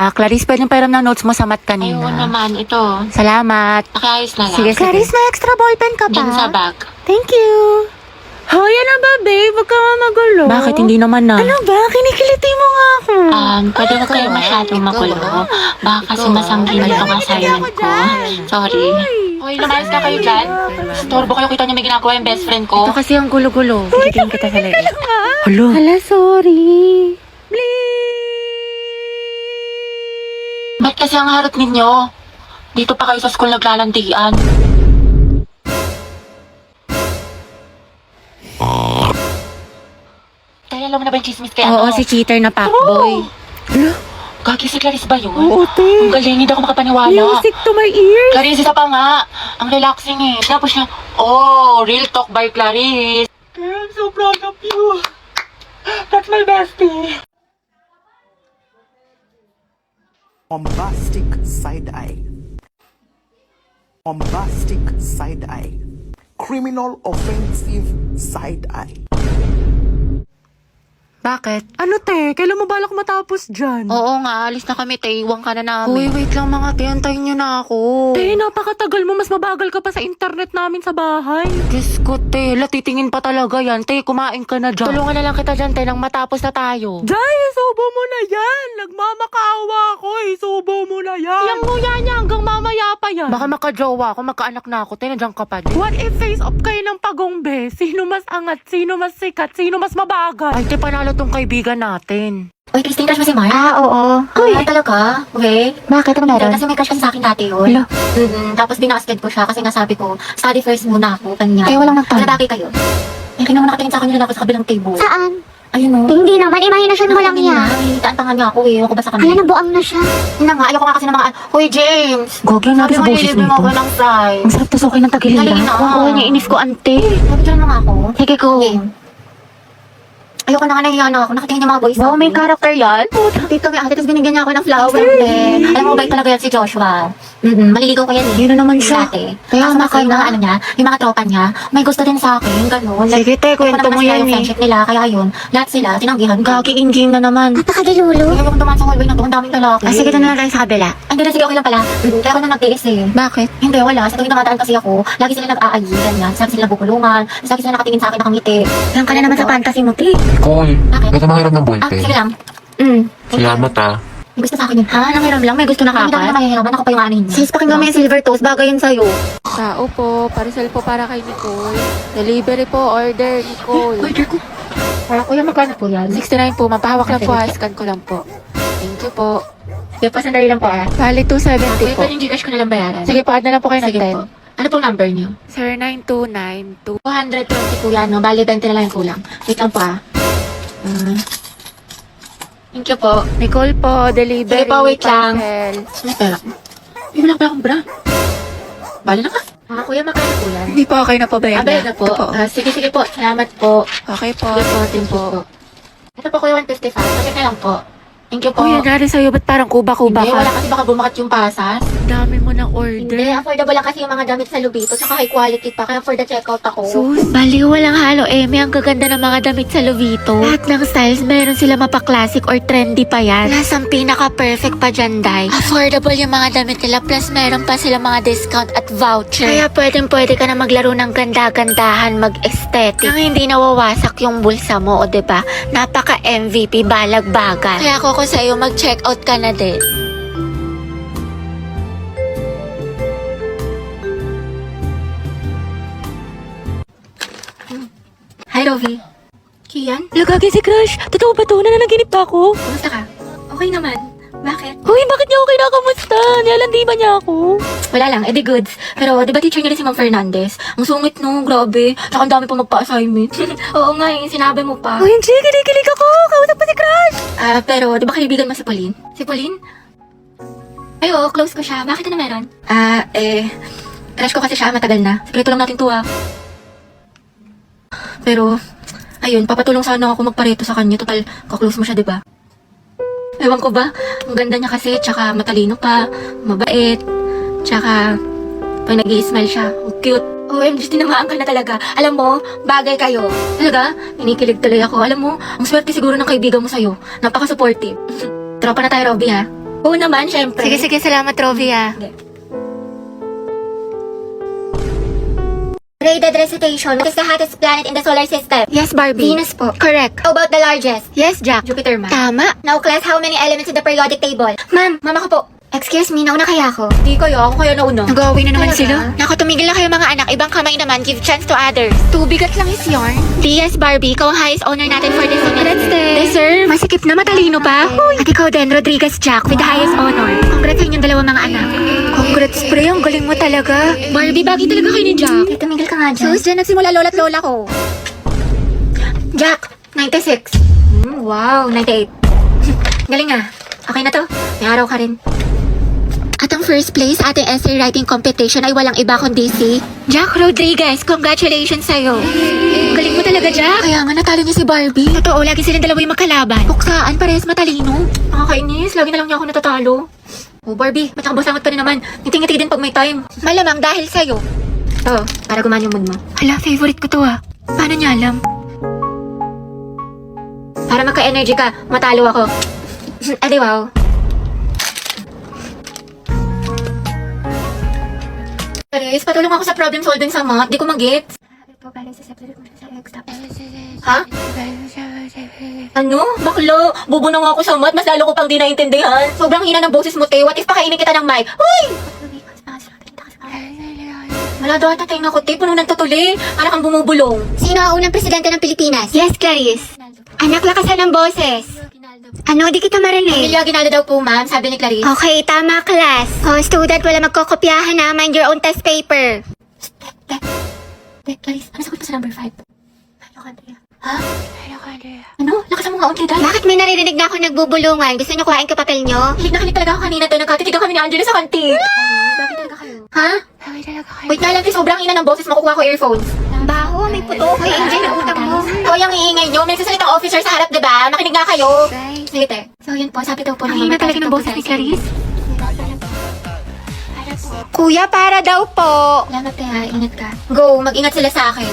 Clarice, pwedeng pairam ng notes mo sa math kanina. Ayun naman, ito. Salamat. Pakiayos na lang. Sige, Clarice, may extra ballpen ka pa? Diyan sa bag. Thank you. Hoy, ano ba, babe? Huwag ka nga magulo. Bakit hindi naman na? Ano ba? Kinikiliti mo nga ako. Pwede ba kayo masyadong magulo? Baka kasi masanggin itong assignment ko. Sorry. Hoy, lumayas na kayo dyan. Storbo kayo, kita niyo may ginagawa yung best friend ko. Ito kasi ang gulo-gulo. Titigin kita sa leeg. Hello. Hala, sorry. Ba't kasi ang harot ninyo? Dito pa kayo sa school naglalandian. Kaya alam mo na ba yung chismis kaya Oo, si cheater na fuckboy. Gagi si Clarice ba yun? Oo, te. Ang galing, hindi ako makapaniwala. Music to my ears. Clarice, isa pa nga. Ang relaxing eh. Tapos niya, real talk by Clarice. I'm so proud of you. That's my bestie. Bombastic side eye. Bombastic side eye. Criminal offensive side eye. Bakit? Ano, te? Kailan mo balak matapos dyan? Oo nga, alis na kami, te. Iwan ka na namin. Uy, wait lang mga te. Antayin nyo na ako. Te, napakatagal mo. Mas mabagal ka pa sa internet namin sa bahay. Diyos ko, te. Titingin pa talaga yan. Te, kumain ka na dyan. Tulungan na lang kita dyan, te, nang matapos na tayo. Jay, isubo mo na yan. Nagmamakaawa ako. Isubo mo na yan. Yung nguya niya hanggang mamaya pa yan. Baka makajowa ako, magkaanak na ako. Te, nandiyan ka pa din. What if face off kayo ng pagongbe? Sino mas angat? Sino mas sikat? Sino mas mabagal? Ay, te, panalo tong kaibigan natin. Uy, Christine, crush mo si Mark? Oo. Talaga? Wait. Bakit? Ano meron? Kasi may crush kasi sa akin dati yun. Hello? Tapos binasted ko siya kasi nasabi ko, study first muna ako, kanya. Eh, walang nagtanong. Nadaki kayo. Eh, kaya naman nakatingin sa akin nila ako sa kabilang table. Saan? Ayun o. Hindi naman, imahinasyon mo lang yan. Hinihitaan pa nga niya ako eh. Ewan ko ba sa Hala, kanya? nabuang na siya. Yun na nga, ayoko nga kasi ng mga, Hoy, James! Gogi, ang Sabi sa mo, boses nilibig mo nito. ako ng fry. Ang sarap tusokay ng tagiliran. Dali na. Oo, niinis ko, ante. Sabi dyan mo nga ako. Sige ko. Game. Ayoko na nga, nahiya na ako. Nakatingin yung mga boys. Wow, may character yan. Dito may ate, tapos binigyan niya ako ng flower. Alam mo, bait talaga yan si Joshua. Maliligaw ko yan eh. Yun na naman siya. Dati. Kaya Tapos maka yung mga ano niya, yung mga tropa niya, may gusto din sa akin, gano'n. Sige, te, kwento mo yan yung eh. friendship nila, kaya yun, lahat sila, tinanggihan ko. Gagi engine na naman. Napakagilulu. Ayoko dumaan sa hallway na to, ang daming lalaki. Sige, doon na lang tayo sa kabila. Hindi na, sige, okay lang pala. Kaya ako na nagtiis eh. Bakit? Hindi, wala. Sa tuwing namadaan kasi ako, lagi sila nag-aayi, ganyan. Sabi sila bubulungan, lagi sila nakatingin sa akin, nakangiti. Lang ka na naman sa fantasy mo, te. Koy, Bakit? ba't mahiram ng ballpen? Sige lang. Salamat ah. May gusto sa akin yun. Ha? Nangiram lang? May gusto na Hindi na kakat? mahihiraman, ako pa yung anin niya. Sis, pakinggan mo yung silver toast. Bagay yun sa'yo. Tao po. Parcel po para kay Nicole. Delivery po. Order, Nicole. Order ko. Kuya, magkano po yan? 69 po. Mapahawak lang po. Sige. Scan ko lang po. Thank you po. Sige po, sandali lang po ah. Bali, 270 po. Pwede yung Gcash ko na lang bayaran. Sige po, add na lang po kayo ng Sige 10. po. Ano pong number niyo? Sir, 9292. 220 po yan, no? Bali, 20 na lang yung kulang. Wait lang po ah. Thank you po. Nicole po. Delivery. Sige po, wait lang. parcel. May pera ko. Hindi mo lang pala akong bra. Bali na ka. Kuya, magkano po yan? Hindi po okay na po ba yan? Abay na po. Ito po. Sige po. Salamat po. Okay po. Sige po, Thank you thank you po. po. Ito po kuya, 155. Sige na lang po. Thank you po. Kuya, nari sa'yo. Ba't parang kuba-kuba Hindi, ka? wala kasi baka bumakat yung pasas. Dami mo ng Hindi, order. affordable lang kasi yung mga damit sa Lubito. Saka high quality pa. Kaya for the checkout ako. Sus, baliw, walang halo eme. Ang gaganda ng mga damit sa Lovito. Lahat ng styles, meron sila mapa-classic or trendy pa yan. Plus, ang pinaka-perfect pa dyan, Day. Affordable yung mga damit nila. Plus, meron pa sila mga discount at voucher. Kaya pwedeng-pwede ka na maglaro ng ganda-gandahan, mag-aesthetic. Nang hindi nawawasak yung bulsa mo, o diba? Napaka-MVP, balag-bagal. Kaya ako sa'yo, mag-checkout ka na din. Hi, Rovi. Kian? Lagagi si Crush. Totoo ba to? Nananaginip ba ako? Kumusta ka? Okay naman. Bakit? Hoy, bakit niya ako kinakamusta? Nilalandi ba niya ako? Wala lang, edi goods. Pero di ba teacher niya rin si Ma'am Fernandez? Ang sungit no, grabe. Tsaka ang dami pa magpa-assignment. Oo nga eh, sinabi mo pa. Hoy, hindi. Kinikilig ako. Kausap pa si Crush. Pero di ba kaibigan mo si Pauline? Si Pauline? Ay, oo, close ko siya. Bakit ano meron? Crush ko kasi siya, matagal na. Sikreto lang natin to Pero, ayun, papatulong sana ako magpareto sa kanya. Total, kaklose mo siya, di ba? Ewan ko ba, ang ganda niya kasi, tsaka matalino pa, mabait, tsaka pag nag-i-smile siya, ang cute. OMG, tinamaan ka na talaga. Alam mo, bagay kayo. Talaga, kinikilig tuloy ako. Alam mo, ang swerte siguro ng kaibigan mo sa'yo. Napaka-supportive. Tropa na tayo, Robby, ha? Oo naman, syempre. Sige, salamat, Rovia. Graded recitation. What is the hottest planet in the solar system? Yes, Barbie. Venus po. Correct. How about the largest? Yes, Jack. Jupiter, ma'am. Tama. Now, class, how many elements in the periodic table? Ma'am, mama ko po. Excuse me, nauna kaya ako. Di kayo, ako kaya nauna. Nag-away na naman Talaga? sila. Naku, tumigil na kayo mga anak. Ibang kamay naman. Give chance to others. Tubigat lang is yarn. Yes, Barbie. Ikaw ang highest honor natin for this semester. Deserve. Masikip na matalino pa. At ikaw din, Rodriguez Jack, with the highest honor. Congrats sa inyong dalawang mga anak. Congrats, pre. Ang galing mo talaga. Barbie, bagay talaga kayo ni Jack. Eh, tumigil ka nga dyan. Sus, dyan nagsimula lola't lola ko. Jack, 96. Wow, 98. Galing ah. Okay na to. May araw ka rin. At ang first place ating essay writing competition ay walang iba kundi si Jack Rodriguez. Congratulations sa'yo. Galing mo talaga, Jack. Kaya nga natalo niya si Barbie. Totoo, lagi silang dalawa yung magkalaban. Puksaan, parehas matalino. Nakakainis. Lagi na lang niya ako natatalo. Oh, Barbie, ba't nakabasangot pa rin naman? Ngiti-ngiti din pag may time. Malamang dahil sa'yo. Oo, para gumana yung mood mo. Hala, favorite ko to ah. Paano niya alam? Para magka-energy ka, matalo ako. Adi wow. Paris, patulong ako sa problem solving sa math. Di ko mag-gets. Ha? Ano? Baklo? Bubo na nga ako sa math. Mas lalo ko pang di naintindihan. Sobrang hina ng boses mo, te. What if pakainin kita ng mic? Uy! Wala daw ata tayong nakuti. Puno ng tutuli. Para kang bumubulong. Sino ang unang presidente ng Pilipinas? Yes, Clarice. Anak, lakasan ng boses. Ano, di kita marinig. Emilia Aguinaldo daw po, ma'am. Sabi ni Clarice. Okay, tama, class. Oh, student, wala magkokopyahan na. Mind your own test paper. Clarice, ano sagot mo sa number 5? Ha? Ano? Lakas mo nga unti dahil. Bakit may naririnig na ako nagbubulungan? Gusto niyo kuhain ko papel niyo? Hilig na hilig talaga ako kanina to. Nagkatitigan kami ni Angela sa kantin. Bakit talaga kayo? Ha? Wait na lang, sobrang ina ng boses. Makukuha ko earphones. Baho, may puto. Hoy, Angel, ang utang mo. O, yung iingay nyo. May sasalitang officer sa harap, diba? Makinig nga kayo. Sige, te. So, yun po. Sabi daw po Ang hina mga talaga ng tao boses dito ni po, Clarice. Para po. Kuya, para daw po. Salamat, te, ha. Ingat ka. Go. Mag-ingat sila sa akin.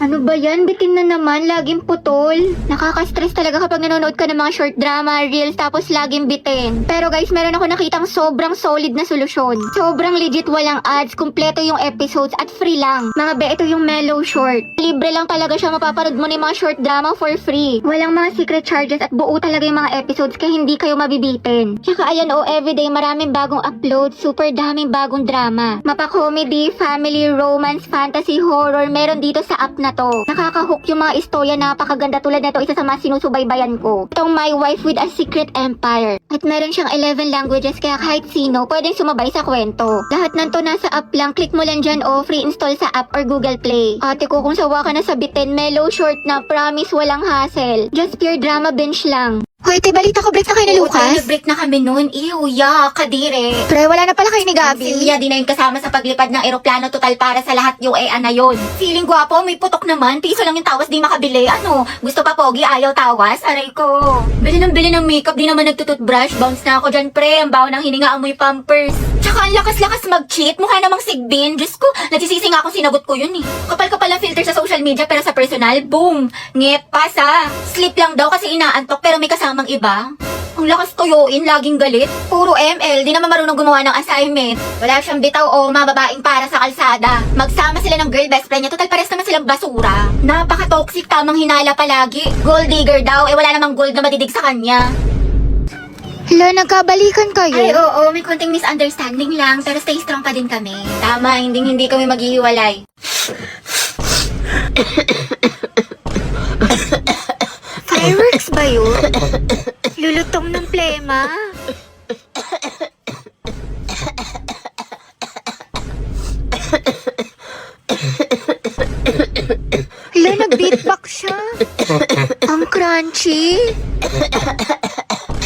Ano ba yan? Bitin na naman. Laging putol. Nakaka-stress talaga kapag nanonood ka ng mga short drama, reels, tapos laging bitin. Pero guys, meron ako nakitang sobrang solid na solusyon. Sobrang legit, walang ads, kumpleto yung episodes at free lang. Mga be, ito yung Mellow Short. Libre lang talaga siya, mapapanood mo na yung mga short drama for free. Walang mga secret charges at buo talaga yung mga episodes kaya hindi kayo mabibitin. Tsaka ayan everyday maraming bagong upload, super daming bagong drama. Mapa-comedy, family, romance, fantasy, horror, meron dito sa app na to. Nakaka-hook yung mga istorya, napakaganda tulad nito, isa sa mga sinusubaybayan ko. Itong My Wife with a Secret Empire. At meron siyang 11 languages kaya kahit sino pwedeng sumabay sa kwento. Lahat ng to nasa app lang, click mo lang dyan o free install sa app or Google Play. Ate ko, kung sawa ka na sa bitin, Mellow Short na, promise walang hassle. Just pure drama binge lang. Hoy, te, balita ko, break na kayo ni Lucas. Break na kami noon. Ew, yak, kadire. Pre, wala na pala kayo ni Gabi. Si Mia, di na yung kasama sa paglipad ng eroplano total para sa lahat yung na yun. Feeling gwapo, may putok naman. Piso lang yung tawas, di makabili. Ano? Gusto pa pogi, ayaw tawas? Aray ko. Bili ng makeup, di naman nagtututbrush. Bounce na ako dyan, pre. Ang baho ng hininga, amoy pampers. Tsaka ang lakas-lakas mag-cheat. Mukha namang sigbin. Diyos ko, nagsisisi nga akong sinagot ko yun eh. Kapal-kapal ang filter sa social media pero sa personal, boom. Ngep, pasa. Sleep lang daw kasi inaantok pero may kasamang iba. Ang lakas tuyuin, laging galit. Puro ML, di naman marunong gumawa ng assignment. Wala siyang bitaw o mababaing para sa kalsada. Magsama sila ng girl best friend niya, total pares naman silang basura. Napaka-toxic, tamang hinala palagi. Gold digger daw, wala namang gold na madidig sa kanya. Hala, nagkabalikan kayo? Ay, oo, may konting misunderstanding lang, pero stay strong pa din kami. Tama, hindi kami maghihiwalay. Fireworks ba yun? Lulutong ng plema. Hala, nag-beatbox siya. Ang crunchy.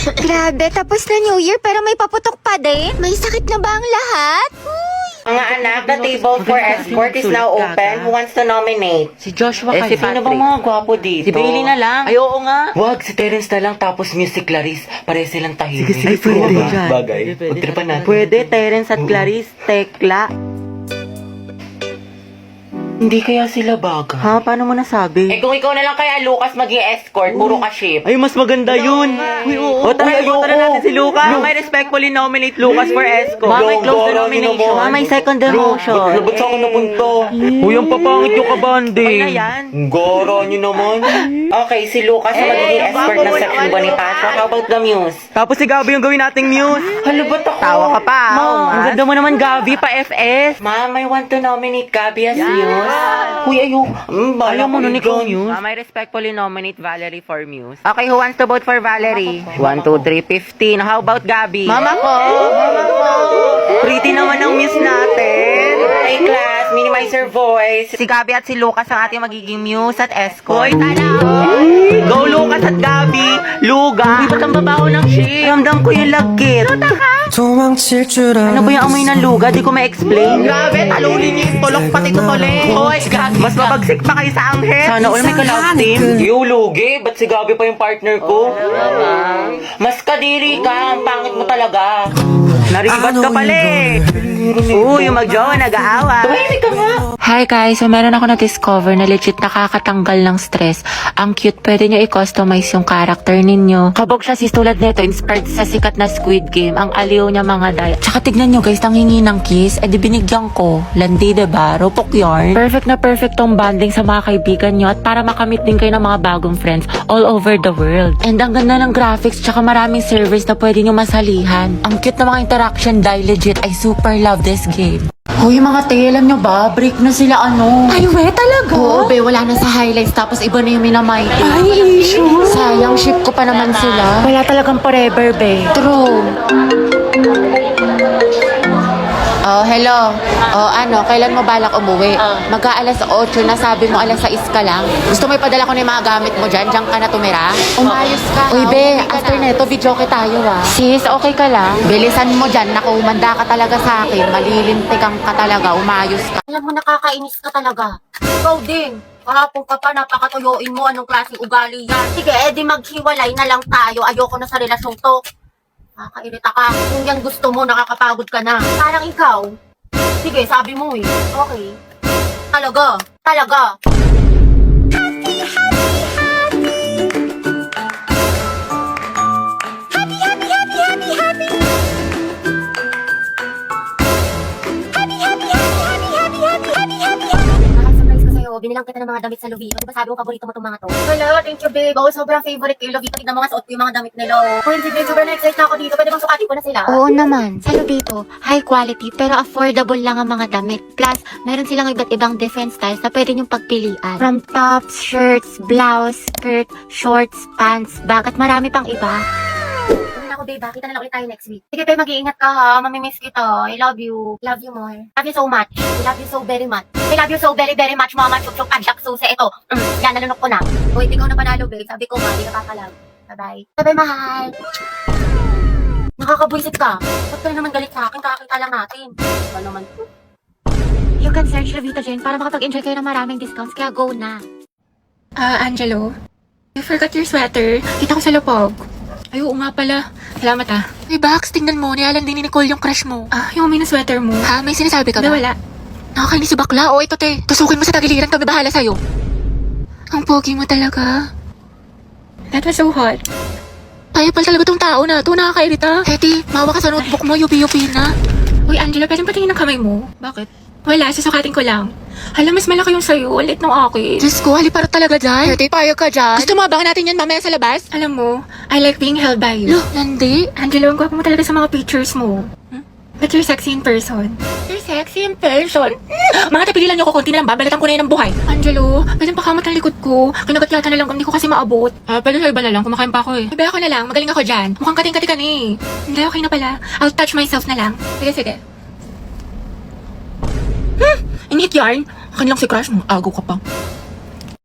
Grabe, tapos na New Year pero may paputok pa din. May sakit na ba ang lahat? Mga anak, the table for escort is now open. Who wants to nominate? Si Joshua Si sino bang mga gwapo dito? Si Bailey na lang. Ay, oo nga. Wag, si Terence na lang tapos music Clarice. Pare silang tahimik. Sige, pwede dyan. Bagay. Pwede, Magtripan natin. Pwede, Terence at Clarice, tekla. Hindi kaya sila baga. Ha? Paano mo nasabi? Eh kung ikaw na lang kaya Lucas maging escort, puro ka ship. Ay, mas maganda yun. Uy, oo. O tara, iboto na natin si Lucas. May respectfully nominate Lucas for escort. May close the nomination. May second demotion. Ba't sa akin napunta? Uy, ang papangit yung kabanding. Okay na yan. Goro nyo naman. Okay, si Lucas ang magiging escort ng section Bonifacio. How about the Muse? Tapos si Gabi yung gawin nating muse. Halo ba't ako? Tawa ka pa. Ma'am. Ang ganda mo naman, Gabi, pa FS. Ma'am, I want to nominate Gabby as Muse. Uy, ayaw. Ayaw mo nun ikaw Muse. I respectfully nominate Valerie for muse. Okay, who wants to vote for Valerie? 1, 2, 3, 15. How about Gabi? Mama ko! Pretty naman ang muse natin. Hey class, minimize your voice. Si Gabi at si Lucas ang ating magiging muse at escort. Hoy, tala! Go Lucas at Gabi! Luga! Uy, ba't ang babaho ng ship? Ramdam ko yung lagkit. Ano ba yung amoy ng luga? Di ko ma-explain. Grabe, talunin niyo yung tulok pati tutuloy. Hoy, Gabi! Mas mabagsik pa kayo sa anghel. Sana all may ka-love team. Yo, Lugi, ba't si Gabi pa yung partner ko? Mas kadiri ka, ang pangit mo talaga. Naribat ka pala eh. Uy, yung mag-jowa, nag-aawa. Tumahimik ka nga. Hi guys, so meron ako na-discover na legit nakakatanggal ng stress. Ang cute, pwede nyo i-customize yung character ninyo. Kabog siya sis tulad nito, inspired sa sikat na Squid Game. Ang aliw niya mga day. Tsaka tignan nyo guys, nanghingi ng kiss, di binigyan ko. Landi diba? Rupok yarn. Perfect na perfect tong bonding sa mga kaibigan nyo at para makamit din kayo ng mga bagong friends all over the world. And ang ganda ng graphics, tsaka maraming servers na pwede nyo masalihan. Ang cute na mga interaction dahil legit, I super love this game. Hoy mga te, alam nyo ba? Break na sila ano. Ay, we talaga? Oo, be, wala na sa highlights tapos iba na yung minamighty. Ay, issue. Sayang, ship ko pa naman sila. Wala talagang forever, be. True. Oh, hello. Oh, ano, kailan mo balak umuwi? Magka-alas 8 na, sabi mo alas 6 ka lang. Gusto mo ipadala ko na yung mga gamit mo dyan? Diyan ka na tumira? Umayos ka. Uy, be, after neto, video ko tayo Sis, okay ka lang? Bilisan mo dyan, naku, umanda ka talaga sa akin. Malilintikan ka talaga, umayos ka. Alam mo, nakakainis ka talaga. Ikaw din. Kahapon ka pa, napakatuyuin mo. Anong klaseng ugali yan? Sige, edi maghiwalay na lang tayo. Ayoko na sa relasyong to. Nakakairita ka. Kung yan gusto mo, nakakapagod ka na. Parang ikaw. Sige, sabi mo eh. Okay. Talaga. Talaga. Surprise ko sa'yo. Binilang kita ng mga damit sa Lovito. Diba sabi ko paborito mo itong mga to? Hello, thank you babe. Oh, sobrang favorite ko yung Lovito. Tignan mo nga suot ko yung mga damit nila. Oh, hindi babe, sobrang na-excite na ako dito. Pwede bang sukatin ko na sila? Oo naman, sa Lubito, high quality pero affordable lang ang mga damit. Plus, meron silang iba't ibang different styles na pwede niyong pagpilian. From tops, shirts, blouse, skirt, shorts, pants, bag at marami pang iba. Ano na ako babe, kita na lang ulit tayo next week. Sige babe, mag-iingat ka ha. Mamimiss kita. I love you. Love you more. Love you so much. I love you so very much. I love you so very very much mama. Chup-chup, adyak, susi. Ito. Yan, nalunok ko na. Uy, ikaw na panalo babe. Sabi ko nga, di ka papalag. Bye-bye. Bye-bye, mahal. Nakakabwisit ka. Ba't ka na naman galit sa akin? Kakakita lang natin. Ba naman? You can search Lubito Jane para makapag-enjoy kayo ng maraming discounts kaya go na. Angelo. You forgot your sweater. Kita ko sa lupog. Ay, oo nga pala. Salamat ah. Hey Bax, tingnan mo, nialan din ni Nicole yung crush mo. Yung may na sweater mo. Ha? May sinasabi ka Hindi, ba? wala. Nakakainis si bakla. O ito te, tusukin mo sa tagiliran, kami bahala sa'yo. Ang pogi mo talaga. That was so hot. Payapal talaga tong tao na to, nakakairita. Hetty, mawa ka sa notebook mo, yupi-yupi na. Uy, Angela, pwedeng patingin ng kamay mo? Bakit? Wala, susukatin ko lang. Hala, mas malaki yung sa'yo. Ulit ng akin. Diyos ko, haliparot talaga dyan. Hetty, payag ka dyan. Gusto mo abangan natin yan mamaya sa labas? Alam mo, I like being held by you. Lo, nandi. Angela, ang gwapo mo talaga sa mga pictures mo. But you're sexy in person. You're sexy in person. Mga tapigilan niyo ko, konti na lang, babalatan ko na yan ng buhay. Angelo, pwedeng pakamot ang likod ko. Kinagat yata na lang, hindi ko kasi maabot. Pwede sa iba na lang, kumakain pa ako eh. Iba ako na lang, magaling ako dyan. Mukhang kating-kati ka na eh. Hindi, okay na pala. I'll touch myself na lang. Sige, sige. Inhit yarn. Akin lang si crush mo, agaw ka pa.